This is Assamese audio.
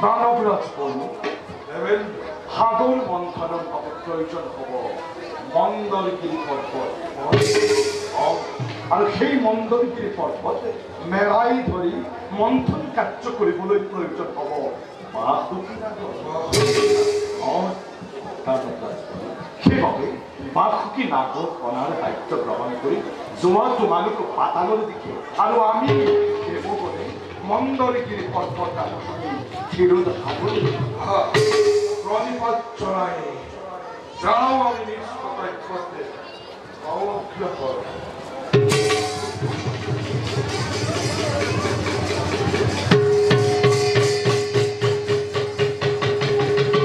দানৱৰাজ বলো সাগৰ মন্থনৰ বাবে প্ৰয়োজন হ'ব মন্দৰগিৰি পৰ্বত আৰু সেই মন্দৰগিৰি পৰ্বত মেৰাই ধৰি মন্থন কাৰ্য কৰিবলৈ প্ৰয়োজন হ'ব বাসুকী নাগৰ সেইবাবে বাসুকী নাগৰ অনাৰ দায়িত্ব গ্ৰহণ কৰি যোৱা তোমালোক পাতালৰ দিশে আৰু আমি দেৱগণে মন্দৰগিৰি পৰ্বত ক্ষীৰোদ সাগৰ প্ৰণিপাত জনাই যাও আমি নিজ কৰ্তব্যে অবজ্ঞা কৰ